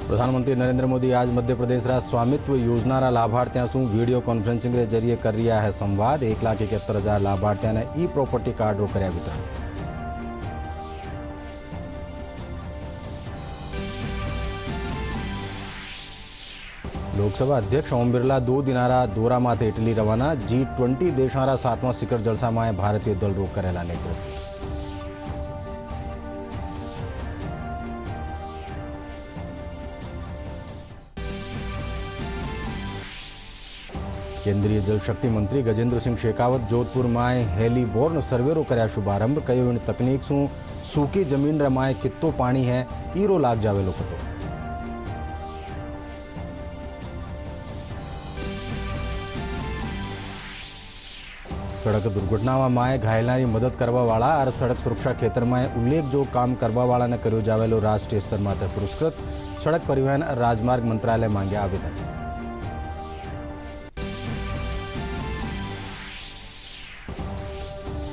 प्रधानमंत्री नरेंद्र मोदी आज मध्य प्रदेश रा स्वामित्व योजना लाभार्थियों से वीडियो कॉन्फ्रेंसिंग के जरिए कर रहा है संवाद। 1,71,000 लाभार्थियों ने ई प्रॉपर्टी कार्ड रो करया वितरण। लोकसभा अध्यक्ष ओम बिरला 2 दिनारा दौरा माथे इटली रवाना। G20 देशारा 7वां शिखर जलसा में भारतीय दल रो करेला नेतृत्व। केंद्रीय जल शक्ति मंत्री गजेंद्र सिंह शेखावत जोधपुर में हेलीबोर्न सर्वे रो करया शुभारंभ। कहो इन तकनीक से सूकी जमीन माए कितो पानी है ईरो लाग जावेलो पतो। सड़क दुर्घटना में घायलों की मदद करवा वाला और सड़क सुरक्षा क्षेत्र में उल्लेख जो काम करवा वाला ने कर्यो जावेलो राष्ट्रीय स्तर माटे पुरस्कृत। सड़क परिवहन और राजमार्ग मंत्रालय मांगे आवेदन।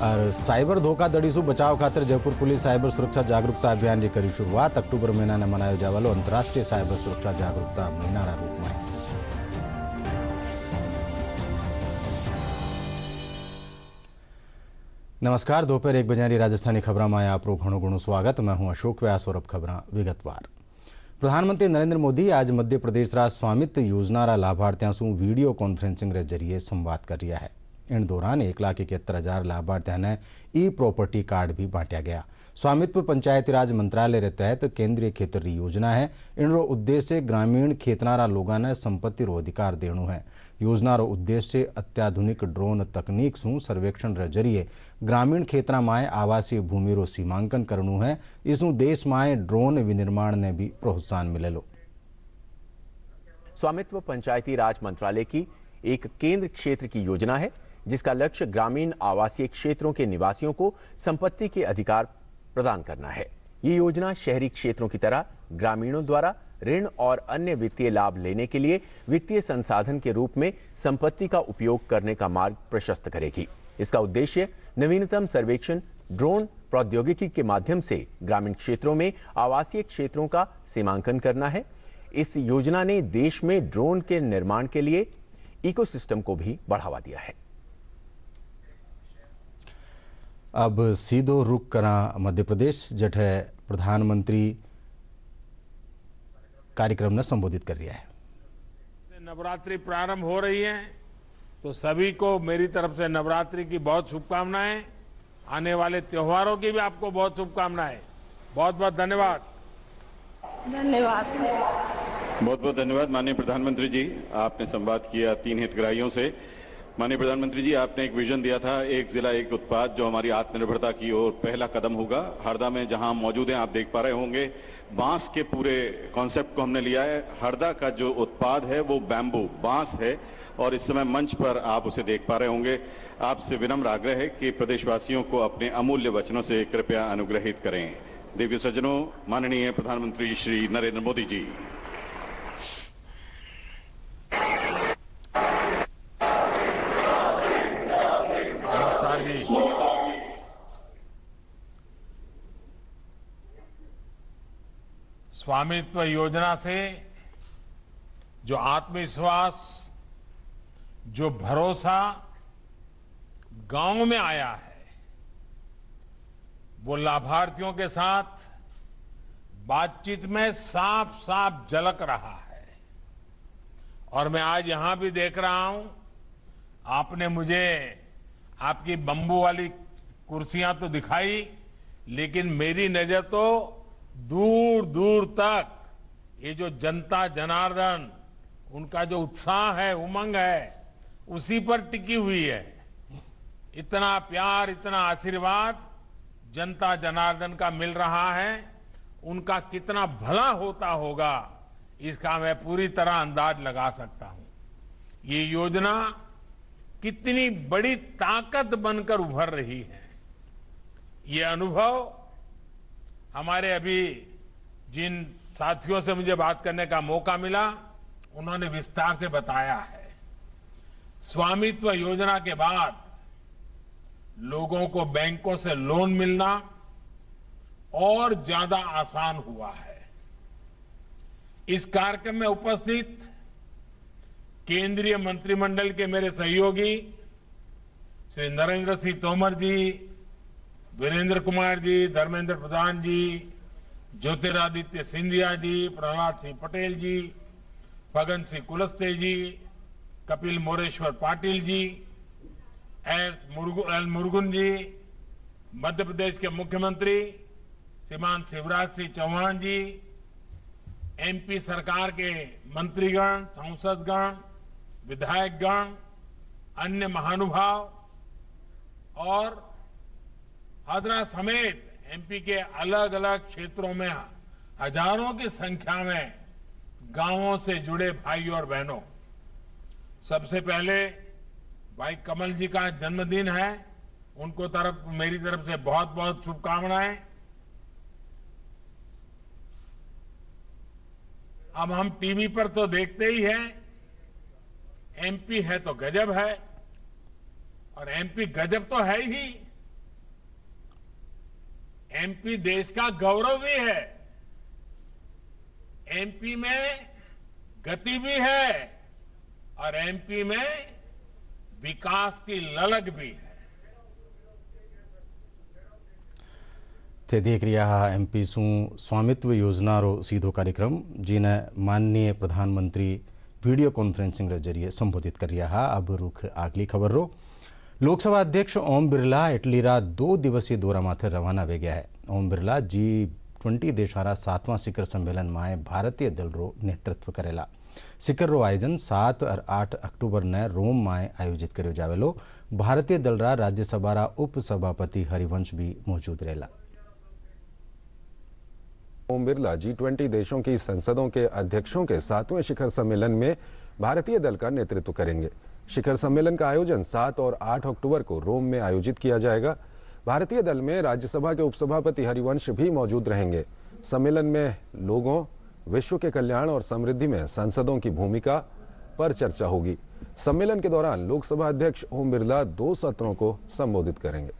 और साइबर धोखाधड़ी से बचाव खातर जयपुर पुलिस साइबर सुरक्षा जागरूकता अभियान की करी शुरुआत। अक्टूबर महीना ने मनायो जावालो अंतर्राष्ट्रीय साइबर सुरक्षा जागरूकता महीना रूप में। नमस्कार, दोपहर 1 बजे राजस्थानी खबर में आपरो घणो घणो स्वागत। मैं हूं अशोक व्यास और अब खबर विगतवार। प्रधानमंत्री नरेंद्र मोदी आज मध्य प्रदेश रा स्वामित्व योजना रा लाभार्थियों से वीडियो कॉन्फ्रेंसिंग के जरिए संवाद कर रहा है। इन दौरान 1,71,000 लाभार्थियों ने ई प्रॉपर्टी कार्ड भी बांटा गया। स्वामित्व पंचायती राज मंत्रालय के तहत केंद्रीय क्षेत्र री योजना है। इन रो उद्देश्य ग्रामीण क्षेत्रना लोगों ने संपत्ति रो अधिकार देनु है। योजना रो उद्देश्य अत्याधुनिक ड्रोन तकनीक से सर्वेक्षण रे जरिए ग्रामीण क्षेत्र में आवासीय भूमि रो सीमांकन करनु है। इसु देश में ड्रोन विनिर्माण ने भी प्रोत्साहन मिलेलो। स्वामित्व पंचायती राज मंत्रालय की एक केंद्र क्षेत्र की योजना है जिसका लक्ष्य ग्रामीण आवासीय क्षेत्रों के निवासियों को संपत्ति के अधिकार प्रदान करना है। ये योजना शहरी क्षेत्रों की तरह ग्रामीणों द्वारा ऋण और अन्य वित्तीय लाभ लेने के लिए वित्तीय संसाधन के रूप में संपत्ति का उपयोग करने का मार्ग प्रशस्त करेगी। इसका उद्देश्य नवीनतम सर्वेक्षण ड्रोन प्रौद्योगिकी के माध्यम से ग्रामीण क्षेत्रों में आवासीय क्षेत्रों का सीमांकन करना है। इस योजना ने देश में ड्रोन के निर्माण के लिए इकोसिस्टम को भी बढ़ावा दिया है। अब सीधो रुख करा मध्य प्रदेश, जठे प्रधानमंत्री कार्यक्रम ने संबोधित कर रहा है। नवरात्रि प्रारंभ हो रही है तो सभी को मेरी तरफ से नवरात्रि की बहुत शुभकामनाएं। आने वाले त्योहारों की भी आपको बहुत शुभकामनाएं। बहुत बहुत धन्यवाद। धन्यवाद। बहुत बहुत धन्यवाद माननीय प्रधानमंत्री जी। आपने संवाद किया 3 हितग्राहियों से। माननीय प्रधानमंत्री जी, आपने एक विजन दिया था, एक जिला एक उत्पाद, जो हमारी आत्मनिर्भरता की ओर पहला कदम होगा। हरदा में जहां हम मौजूद हैं, आप देख पा रहे होंगे, बांस के पूरे कॉन्सेप्ट को हमने लिया है। हरदा का जो उत्पाद है वो बैम्बू बांस है और इस समय मंच पर आप उसे देख पा रहे होंगे। आपसे विनम्र आग्रह है कि प्रदेशवासियों को अपने अमूल्य वचनों से कृपया अनुग्रहित करें। दिव्य सज्जनों, माननीय प्रधानमंत्री श्री नरेंद्र मोदी जी। स्वामित्व योजना से जो आत्मविश्वास, जो भरोसा गांव में आया है, वो लाभार्थियों के साथ बातचीत में साफ साफ झलक रहा है। और मैं आज यहां भी देख रहा हूं, आपने मुझे आपकी बंबू वाली कुर्सियां तो दिखाई, लेकिन मेरी नजर तो दूर दूर तक ये जो जनता जनार्दन, उनका जो उत्साह है, उमंग है, उसी पर टिकी हुई है। इतना प्यार, इतना आशीर्वाद जनता जनार्दन का मिल रहा है, उनका कितना भला होता होगा इसका मैं पूरी तरह अंदाज लगा सकता हूं। ये योजना कितनी बड़ी ताकत बनकर उभर रही है, ये अनुभव हमारे अभी जिन साथियों से मुझे बात करने का मौका मिला, उन्होंने विस्तार से बताया है। स्वामित्व योजना के बाद लोगों को बैंकों से लोन मिलना और ज्यादा आसान हुआ है। इस कार्यक्रम में उपस्थित केंद्रीय मंत्रिमंडल के मेरे सहयोगी श्री नरेंद्र सिंह तोमर जी, वीरेंद्र कुमार जी, धर्मेंद्र प्रधान जी, ज्योतिरादित्य सिंधिया जी, प्रहलाद सिंह पटेल जी, फगन सिंह कुलस्ते जी, कपिल मोरेश्वर पाटिल जी, एल मुरुगन जी, मध्य प्रदेश के मुख्यमंत्री श्रीमान शिवराज सिंह चौहान जी, एमपी सरकार के मंत्रीगण, सांसदगण, विधायकगण, अन्य महानुभाव और हादरा समेत एमपी के अलग अलग क्षेत्रों में हजारों की संख्या में गांवों से जुड़े भाई और बहनों, सबसे पहले भाई कमल जी का जन्मदिन है, उनको मेरी तरफ से बहुत बहुत शुभकामनाएं। अब हम टीवी पर तो देखते ही हैं, एमपी है तो गजब है, और एमपी गजब तो है ही, एमपी देश का गौरव भी है, एमपी में गति भी है और एमपी में विकास की ललक भी है। તે દેખ રહ્યા એમપી શું સ્વામિત્વ યોજનારો સીધો કાર્યક્રમ જેને માનનીય પ્રધાનમંત્રી वीडियो कॉन्फ्रेंसिंग जरिए संबोधित कर रहा। अब रुख आगली खबर रो। लोकसभा अध्यक्ष ओम बिरला एटली रात 2 दिवसीय दौरा माथे रवाना वे गया है। ओम बिरला G20 देशारा 7वां शिखर सम्मेलन में भारतीय दल रो नेतृत्व करेला। शिखर रो आयोजन 7 और 8 अक्टूबर ने रोम में आयोजित कर्यो जावेलो। भारतीय दल रा राज्यसभा उपसभापति हरिवंश भी मौजूद रहेला। ओम बिरला G20 देशों की संसदों के अध्यक्षों के 7वें शिखर सम्मेलन में भारतीय दल का नेतृत्व करेंगे। शिखर सम्मेलन का आयोजन 7 और 8 अक्टूबर को रोम में आयोजित किया जाएगा। भारतीय दल में राज्यसभा के उपसभापति हरिवंश भी मौजूद रहेंगे। सम्मेलन में लोगों, विश्व के कल्याण और समृद्धि में सांसदों की भूमिका पर चर्चा होगी। सम्मेलन के दौरान लोकसभा अध्यक्ष ओम बिरला 2 सत्रों को संबोधित करेंगे।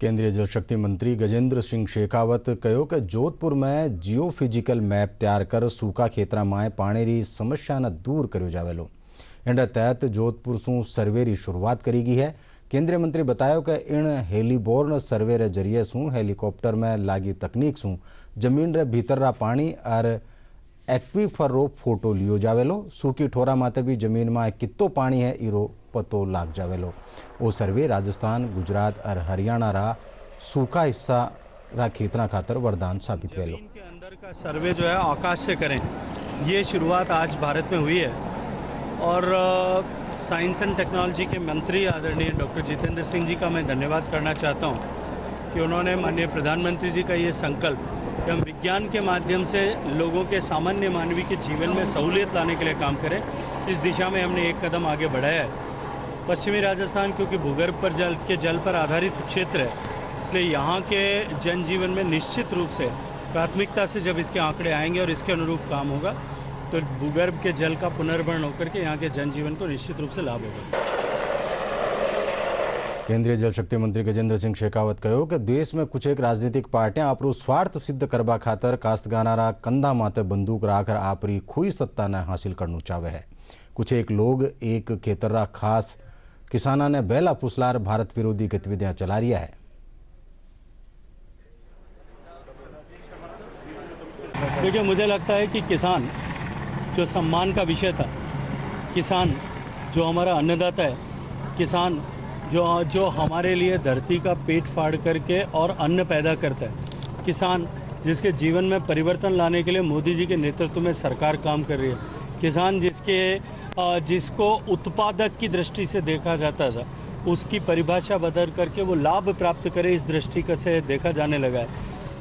केंद्रीय जल शक्ति मंत्री गजेंद्र सिंह शेखावत कहो कि जोधपुर में जियो फिजिकल मैप तैयार कर सूखा खेतरा में पानी की समस्या न दूर कर्यो जावेलो। इन तहत जोधपुर सु सर्वे की शुरुआत करी गई है। केंद्रीय मंत्री बतायो कि इन हेलीबोर्न सर्वे रे जरिए सु हेलीकॉप्टर में लागी तकनीक सु जमीन रे भीतर रा पानी और एक्वीफर रो फोटो लियो जावेलो। सूखी ठोरा माते भी जमीन में कितो पानी है इरो पतो लाग जावेलो। वो सर्वे राजस्थान, गुजरात और हरियाणा रा सूखा हिस्सा रा खेतना खातर वरदान साबित वेलो। जमीन के अंदर का सर्वे जो है आकाश से करें, ये शुरुआत आज भारत में हुई है। और साइंस एंड टेक्नोलॉजी के मंत्री आदरणीय डॉक्टर जितेंद्र सिंह जी का मैं धन्यवाद करना चाहता हूँ कि उन्होंने माननीय प्रधानमंत्री जी का ये संकल्प कि हम विज्ञान के माध्यम से लोगों के सामान्य मानवीय के जीवन में सहूलियत लाने के लिए काम करें, इस दिशा में हमने एक कदम आगे बढ़ाया है। पश्चिमी राजस्थान क्योंकि भूगर्भ पर जल पर आधारित क्षेत्र है, इसलिए यहाँ के जनजीवन में निश्चित रूप से प्राथमिकता से जब इसके आंकड़े आएंगे और इसके अनुरूप काम होगा तो भूगर्भ के जल का पुनर्भरण होकर के यहाँ के जनजीवन को निश्चित रूप से लाभ होगा। केंद्रीय जल शक्ति मंत्री गजेंद्र सिंह शेखावत कहो कि देश में कुछ एक राजनीतिक पार्टियां आपरू स्वार्थ सिद्ध करवा खातर काश्तगानारा कंधा माथे बंदूक राखकर आपरी खोई सत्ता ने हासिल करना चाहे है। कुछ एक लोग एक खेतरा खास किसाना ने बेला फुसलार भारत विरोधी गतिविधियां चला रहा है। देखिए, मुझे लगता है कि किसान जो सम्मान का विषय था, किसान जो हमारा अन्नदाता है, किसान जो हमारे लिए धरती का पेट फाड़ करके और अन्न पैदा करता है, किसान जिसके जीवन में परिवर्तन लाने के लिए मोदी जी के नेतृत्व में सरकार काम कर रही है, किसान जिसको उत्पादक की दृष्टि से देखा जाता था, उसकी परिभाषा बदल करके वो लाभ प्राप्त करे इस दृष्टि से देखा जाने लगा है।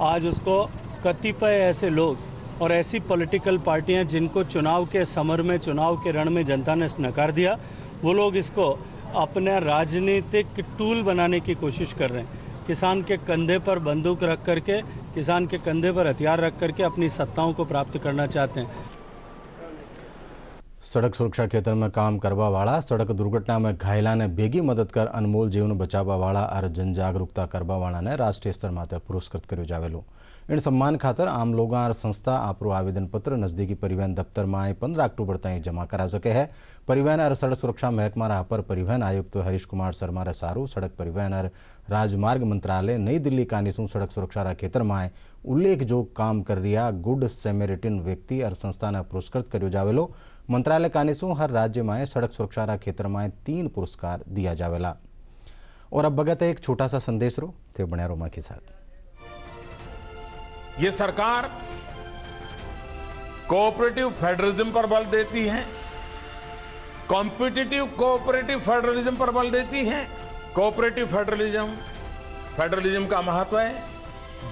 आज उसको कतिपय ऐसे लोग और ऐसी पॉलिटिकल पार्टियां जिनको चुनाव के समर में, चुनाव के रण में जनता ने नकार दिया, वो लोग इसको अपना राजनीतिक टूल बनाने की कोशिश कर रहे हैं। किसान के कंधे पर बंदूक रख करके, किसान के कंधे पर हथियार रख करके अपनी सत्ताओं को प्राप्त करना चाहते हैं। सड़क सुरक्षा क्षेत्र में काम करवा वाला, सड़क दुर्घटना में घायला ने बेगी मदद कर अनमोल जीवन बचावा वाला और जन जागरूकता करवा वाला ने राष्ट्रीय स्तर माते पुरस्कृत कर्यो जावेलो। इन सम्मान खातर आम लोग और संस्था आपरो आवेदन पत्र नजदीकी परिवहन दफ्तर में 15 अक्टूबर तक जमा करा सके है। परिवहन और सड़क सुरक्षा महकमा अपर परिवहन आयुक्त हरीश कुमार शर्मा रे सारू सड़क परिवहन और राजमार्ग मंत्रालय नई दिल्ली कानीसू सड़क सुरक्षा क्षेत्र में उल्लेखजोग काम कर रहा गुड सेमेरिटिन व्यक्ति और संस्था ने पुरस्कृत कर्यो जावेलो। मंत्रालय कानीसू हर राज्य में सड़क सुरक्षा क्षेत्र में 3 पुरस्कार दिया जावेला। और अब बगत एक छोटा सा संदेश रो थे बने रोमा के साथ। ये सरकार कोऑपरेटिव फेडरलिज्म पर बल देती है, कॉम्पिटिटिव कोऑपरेटिव फेडरलिज्म पर बल देती है। कोऑपरेटिव फेडरलिज्म का महत्व है।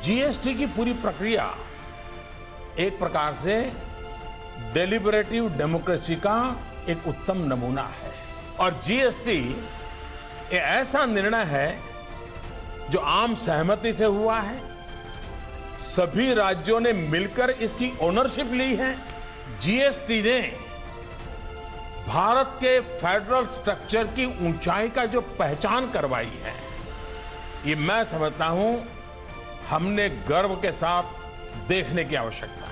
जीएसटी की पूरी प्रक्रिया एक प्रकार से डेलिबरेटिव डेमोक्रेसी का एक उत्तम नमूना है। और जीएसटी एक ऐसा निर्णय है जो आम सहमति से हुआ है। सभी राज्यों ने मिलकर इसकी ओनरशिप ली है। जीएसटी ने भारत के फेडरल स्ट्रक्चर की ऊंचाई का जो पहचान करवाई है, ये मैं समझता हूं हमने गर्व के साथ देखने की आवश्यकता है।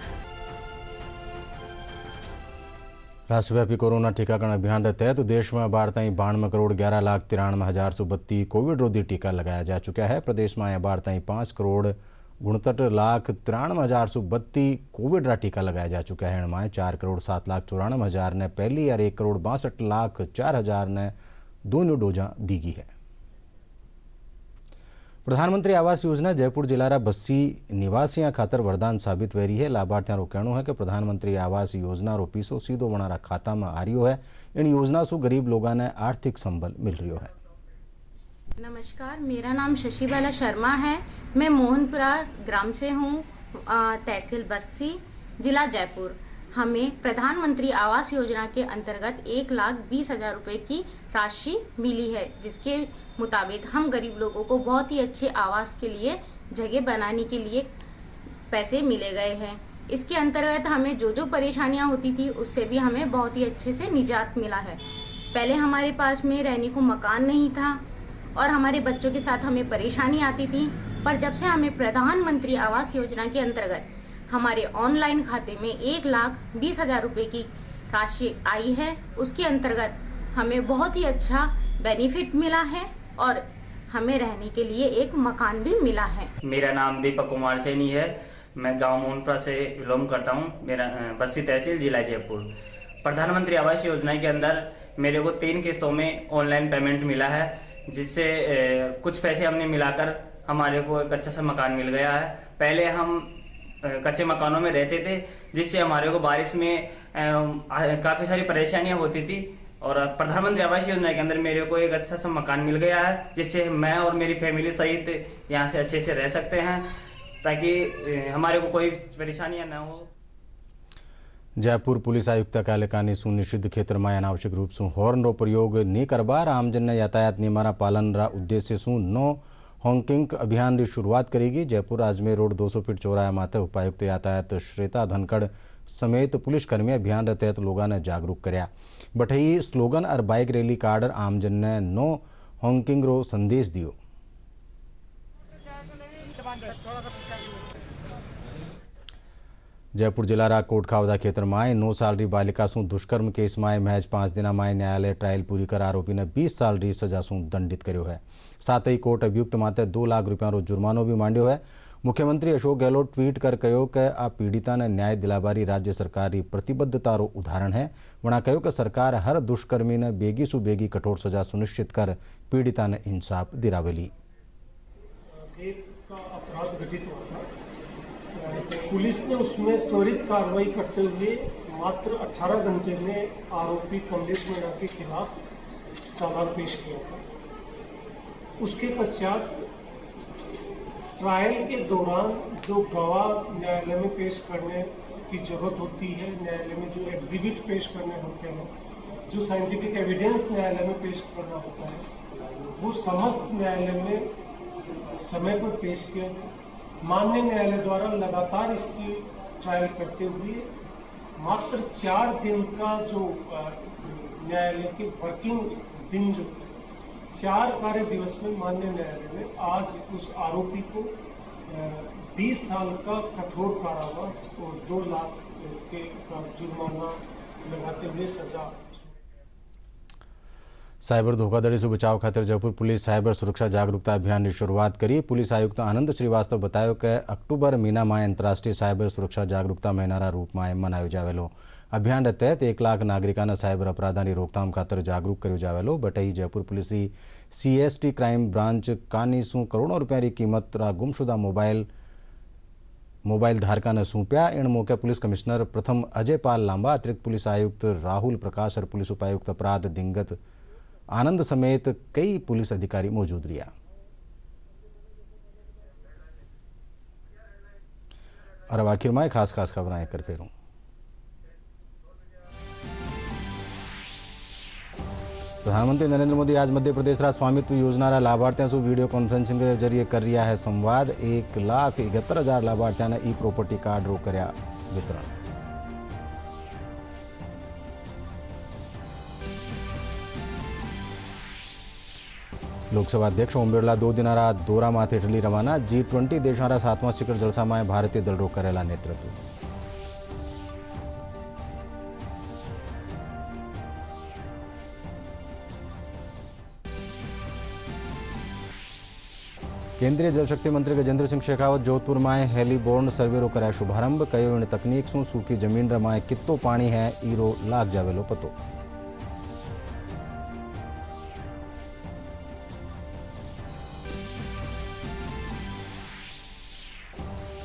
राष्ट्रव्यापी कोरोना टीकाकरण अभियान के तहत देश में 12,92,11,93,132 कोविड रोधी टीका लगाया जा चुका है। प्रदेश में 5,59,69,93,132 कोविड रा टीका लगाया जा चुका है। इनमें 4,07,94,000 ने पहली और 1,62,04,000 ने दोनों डोजा दी गई है। प्रधानमंत्री आवास योजना जयपुर जिला बस्सी निवासियों खातर वरदान साबित हो रही है। लाभार्थियों को कहना है कि प्रधानमंत्री आवास योजना रो पैसो सीधो वनारा खाता में आ रही है। इन योजना से गरीब लोगों ने आर्थिक संबल मिल रही है। नमस्कार, मेरा नाम शशिबाला शर्मा है। मैं मोहनपुरा ग्राम से हूँ, तहसील बस्सी, जिला जयपुर। हमें प्रधानमंत्री आवास योजना के अंतर्गत 1,20,000 रुपए की राशि मिली है, जिसके मुताबिक हम गरीब लोगों को बहुत ही अच्छे आवास के लिए जगह बनाने के लिए पैसे मिले गए हैं। इसके अंतर्गत हमें जो परेशानियां होती थी उससे भी हमें बहुत ही अच्छे से निजात मिला है। पहले हमारे पास में रहने को मकान नहीं था और हमारे बच्चों के साथ हमें परेशानी आती थी, पर जब से हमें प्रधानमंत्री आवास योजना के अंतर्गत हमारे ऑनलाइन खाते में 1,20,000 रुपए की राशि आई है, उसके अंतर्गत हमें बहुत ही अच्छा बेनिफिट मिला है और हमें रहने के लिए एक मकान भी मिला है। मेरा नाम दीपक कुमार सैनी है। मैं गांव मोहनपुरा से बिलोंग करता हूं। मेरा बस्सी तहसील जिला जयपुर। प्रधानमंत्री आवास योजना के अंदर मेरे को 3 किस्तों में ऑनलाइन पेमेंट मिला है, जिससे कुछ पैसे हमने मिलाकर हमारे को एक अच्छा सा मकान मिल गया है। पहले हम कच्चे मकानों में रहते थे, जिससे हमारे को बारिश में काफ़ी सारी परेशानियां होती थी, और प्रधानमंत्री आवास योजना के अंदर मेरे को एक अच्छा सा मकान मिल गया है, जिससे मैं और मेरी फैमिली सहित यहाँ से अच्छे से रह सकते हैं, ताकि हमारे को कोई परेशानियां ना हो। जयपुर पुलिस आयुक्त काले सुनिश्चित क्षेत्र में अनावश्यक रूप से हॉर्न रो प्रयोग नहीं करवा, आमजन ने यातायात नियमों पालन रा उद्देश्य से नो हॉन्किंग अभियान की शुरुआत करेगी। जयपुर अजमेर रोड 200 फीट चौराहे माते उपायुक्त यातायात श्वेता धनखड़ समेत पुलिसकर्मी अभियान के तहत लोगों ने जागरूक कराया। बठई स्लोगन और बाइक रैली काढ़ आमजन ने नो हॉन्किंग रो संदेश दियो। जयपुर जिला रा कोटखावदा क्षेत्र में 9 साल री बालिका सु दुष्कर्म केस में महज 5 दिन में न्यायालय ट्रायल पूरी कर आरोपी ने 20 साल री सजा सु दंडित कर्यो है। साथ ही कोर्ट अभियुक्त माते 2 लाख रुपया रो जुर्मानो भी मांड्यो है। मुख्यमंत्री अशोक गहलोत ट्वीट कर कहो कि आ पीड़िता ने न्याय दिलावारी राज्य सरकार की प्रतिबद्धता रो उदाहरण है। वणा कहो कि सरकार हर दुष्कर्मी ने बेगी सु बेगी कठोर सजा सुनिश्चित कर पीड़िता ने इंसाफ दिलावेली। अपराध घटित हुआ था, पुलिस ने उसमें त्वरित कार्रवाई करते हुए मात्र 18 घंटे में आरोपी कमलेश मीणा के खिलाफ चालान पेश किया था। उसके पश्चात ट्रायल के दौरान जो गवाह न्यायालय में पेश करने की जरूरत होती है, न्यायालय में जो एग्जिबिट पेश करने होते हैं, जो साइंटिफिक एविडेंस न्यायालय में पेश करना होता है, वो समस्त न्यायालय में समय पर पेश किया। माननीय न्यायालय द्वारा लगातार इसकी ट्रायल करते हुए मात्र 4 दिन का जो न्यायालय के वर्किंग दिन जो 4 कार्य दिवस में माननीय न्यायालय ने आज उस आरोपी को 20 साल का कठोर कारावास और 2 लाख के का जुर्माना लगाते हुए सजा। साइबर धोखाधड़ी से बचाव खातिर जयपुर पुलिस साइबर सुरक्षा जागरूकता अभियान की शुरुआत करी। पुलिस आयुक्त आनंद श्रीवास्तव बतायो कि अक्टूबर महीना में अंतर्राष्ट्रीय साइबर सुरक्षा जागरूकता महीना रूप में मनायो जावेलो। अभियान के तहत 1 लाख नागरिकों साइबर अपराधा की रोकथाम खातर जागरूक कर्यो जावेलो। बटई जयपुर पुलिस की CST क्राइम ब्रांच कानी सू करोड़ों रुपया की कीमत गुमशुदा मोबाइल धारका ने सौंप्या। इन मौके पुलिस कमिश्नर प्रथम अजय पाल लांबा, अतिरिक्त पुलिस आयुक्त राहुल प्रकाश और पुलिस उपायुक्त अपराध दिंगत आनंद समेत कई पुलिस अधिकारी मौजूद रहा। और अब आखिर में खास खबर एक फेरूं। प्रधानमंत्री नरेंद्र मोदी आज मध्य प्रदेश स्वामित्व योजना लाभार्थियों से वीडियो कॉन्फ्रेंसिंग के जरिए कर रहा है संवाद। 1,71,000 लाभार्थियों ने ई-प्रॉपर्टी कार्ड रो करया वितरण। लोकसभा अध्यक्ष ओम बिरला 2 दिनारा दौरा माथे इटली रवाना। G20 देशारा 7वां शिखर जलसा में भारतीय दल रो करेला नेतृत्व। केंद्रीय जल शक्ति मंत्री गजेंद्र सिंह शेखावत जोधपुर में हेलीबोर्न सर्वे रो कराया शुभारंभ। कयो इन तकनीक सु सूखी जमीन रमाए कितो पानी है ईरो लाग जावेलो पतो।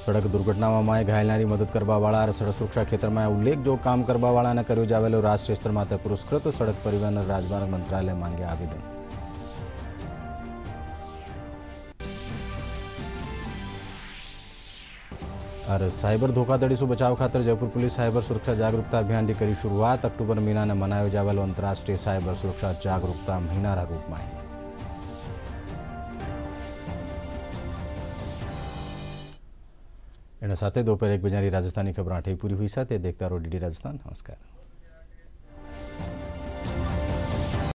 सड़क दुर्घटना में घायलनारी मदद करवा वाला और सड़क सुरक्षा क्षेत्र में उल्लेख जो काम करवा वाला ने कर्यो जावेलो राष्ट्रीय स्तर माटे पुरस्कृत। सड़क परिवहन और राजमार्ग मंत्रालय मांगे आवेदन। और साइबर धोखाधड़ी से बचाव खातर जयपुर पुलिस साइबर सुरक्षा जागरूकता अभियान की करी शुरुआत। अक्टूबर महीना ने मनायो जावेलो अंतर्राष्ट्रीय साइबर सुरक्षा जागरूकता महीना रूप में। इन साथ दोपहर 1 बजे राजस्थानी खबर 8 पूरी हुई। साथ देखता रहो DD राजस्थान। नमस्कार।